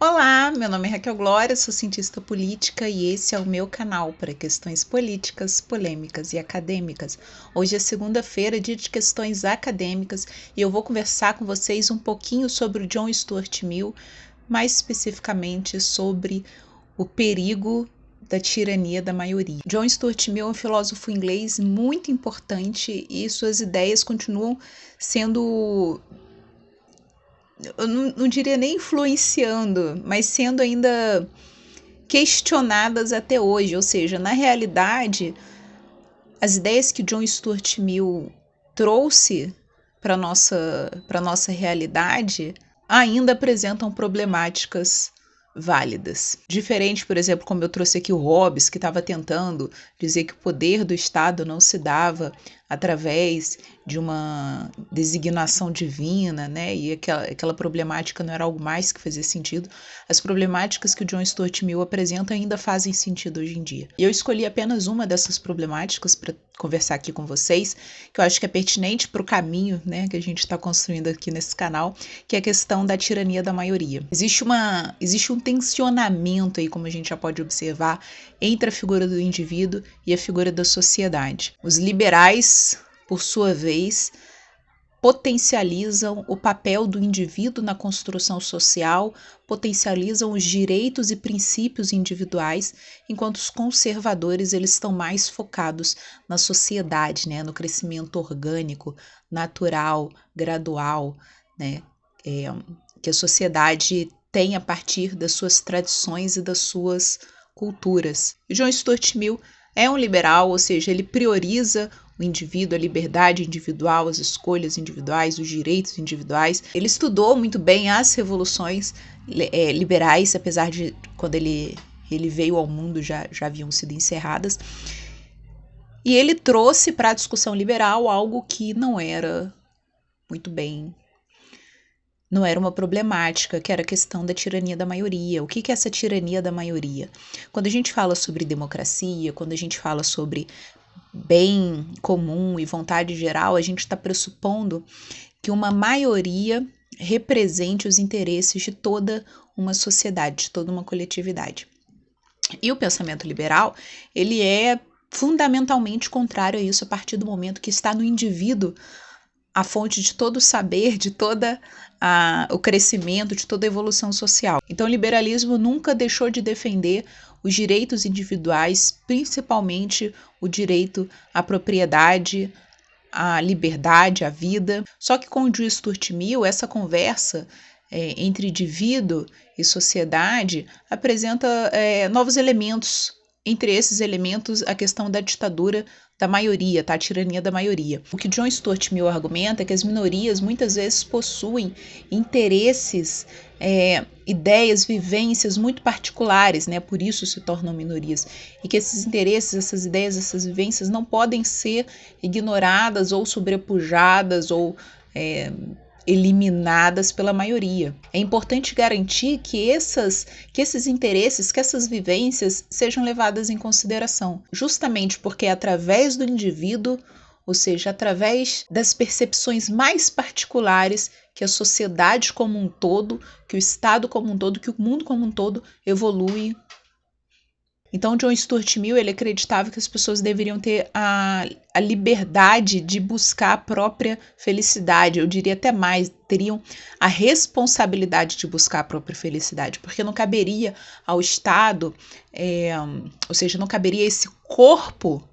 Olá, meu nome é Raquel Glória, sou cientista política e esse é o meu canal para questões políticas, polêmicas e acadêmicas. Hoje é segunda-feira, dia de questões acadêmicas, e eu vou conversar com vocês um pouquinho sobre o John Stuart Mill, mais especificamente sobre o perigo da tirania da maioria. John Stuart Mill é um filósofo inglês muito importante e suas ideias continuam sendo, eu não diria nem influenciando, mas sendo ainda questionadas até hoje. Ou seja, na realidade, as ideias que John Stuart Mill trouxe para nossa realidade ainda apresentam problemáticas válidas. Diferente, por exemplo, como eu trouxe aqui o Hobbes, que estava tentando dizer que o poder do Estado não se dava através de uma designação divina, né? E aquela problemática não era algo mais que fazia sentido. As problemáticas que o John Stuart Mill apresenta ainda fazem sentido hoje em dia. E eu escolhi apenas uma dessas problemáticas para conversar aqui com vocês, que eu acho que é pertinente para o caminho, né, que a gente está construindo aqui nesse canal, que é a questão da tirania da maioria. Existe um tensionamento aí, como a gente já pode observar, entre a figura do indivíduo e a figura da sociedade. Os liberais, por sua vez, potencializam o papel do indivíduo na construção social, potencializam os direitos e princípios individuais, enquanto os conservadores eles estão mais focados na sociedade, né, no crescimento orgânico, natural, gradual, né, que a sociedade tem a partir das suas tradições e das suas culturas. E John Stuart Mill é um liberal, ou seja, ele prioriza o indivíduo, a liberdade individual, as escolhas individuais, os direitos individuais. Ele estudou muito bem as revoluções liberais, apesar de quando ele veio ao mundo já haviam sido encerradas. E ele trouxe para a discussão liberal algo que não era uma problemática, que era a questão da tirania da maioria. O que é essa tirania da maioria? Quando a gente fala sobre democracia, quando a gente fala sobre bem comum e vontade geral, a gente está pressupondo que uma maioria represente os interesses de toda uma sociedade, de toda uma coletividade. E o pensamento liberal, ele é fundamentalmente contrário a isso a partir do momento que está no indivíduo a fonte de todo o saber, de toda o crescimento, de toda a evolução social. Então, o liberalismo nunca deixou de defender os direitos individuais, principalmente o direito à propriedade, à liberdade, à vida. Só que com o John Stuart Mill, essa conversa entre indivíduo e sociedade apresenta novos elementos. Entre esses elementos, a questão da ditadura da maioria, tá? A tirania da maioria. O que John Stuart Mill argumenta é que as minorias muitas vezes possuem interesses, ideias, vivências muito particulares, né? Por isso se tornam minorias. E que esses interesses, essas ideias, essas vivências não podem ser ignoradas ou sobrepujadas ou eliminadas pela maioria. É importante garantir que esses interesses, que essas vivências sejam levadas em consideração, justamente porque é através do indivíduo, ou seja, através das percepções mais particulares, que a sociedade como um todo, que o Estado como um todo, que o mundo como um todo evolui. Então, John Stuart Mill, ele acreditava que as pessoas deveriam ter a liberdade de buscar a própria felicidade. Eu diria até mais, teriam a responsabilidade de buscar a própria felicidade, porque não caberia ao Estado, ou seja, não caberia a esse corpo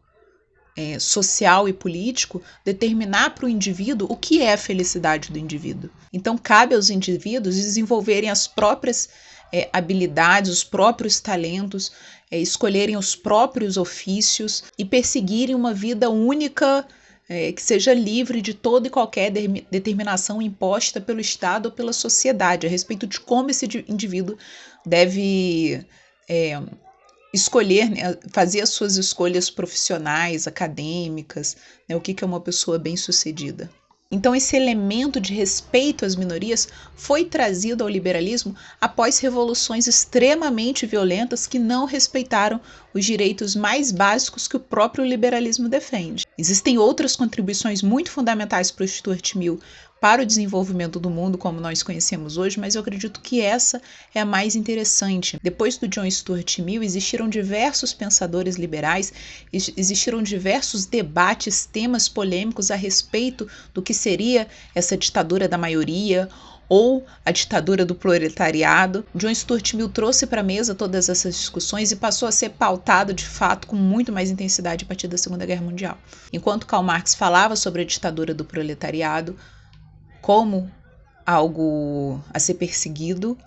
social e político determinar para o indivíduo o que é a felicidade do indivíduo. Então, cabe aos indivíduos desenvolverem as próprias habilidades, os próprios talentos, escolherem os próprios ofícios e perseguirem uma vida única, que seja livre de toda e qualquer determinação imposta pelo Estado ou pela sociedade a respeito de como esse indivíduo deve escolher, né, fazer as suas escolhas profissionais, acadêmicas, né, o que é uma pessoa bem-sucedida. Então, esse elemento de respeito às minorias foi trazido ao liberalismo após revoluções extremamente violentas que não respeitaram os direitos mais básicos que o próprio liberalismo defende. Existem outras contribuições muito fundamentais para o Stuart Mill, para o desenvolvimento do mundo como nós conhecemos hoje, mas eu acredito que essa é a mais interessante. Depois do John Stuart Mill, existiram diversos pensadores liberais, existiram diversos debates, temas polêmicos a respeito do que seria essa ditadura da maioria ou a ditadura do proletariado. John Stuart Mill trouxe para a mesa todas essas discussões e passou a ser pautado de fato com muito mais intensidade a partir da Segunda Guerra Mundial. Enquanto Karl Marx falava sobre a ditadura do proletariado como algo a ser perseguido,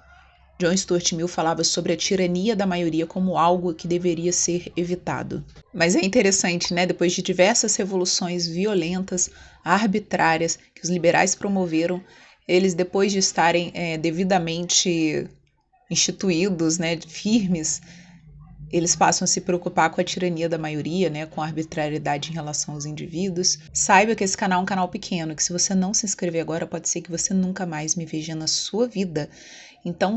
John Stuart Mill falava sobre a tirania da maioria como algo que deveria ser evitado. Mas é interessante, né? Depois de diversas revoluções violentas, arbitrárias, que os liberais promoveram, eles, depois de estarem devidamente instituídos, né, firmes, eles passam a se preocupar com a tirania da maioria, né, com a arbitrariedade em relação aos indivíduos. Saiba que esse canal é um canal pequeno, que se você não se inscrever agora, pode ser que você nunca mais me veja na sua vida. Então,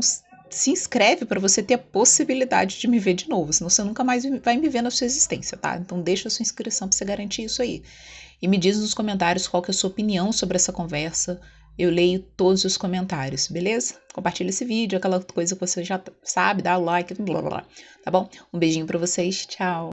se inscreve para você ter a possibilidade de me ver de novo, senão você nunca mais vai me ver na sua existência, tá? Então deixa a sua inscrição para você garantir isso aí. E me diz nos comentários qual que é a sua opinião sobre essa conversa. Eu leio todos os comentários, beleza? Compartilha esse vídeo, aquela coisa que você já sabe, dá o like, blá blá blá, tá bom? Um beijinho para vocês, tchau!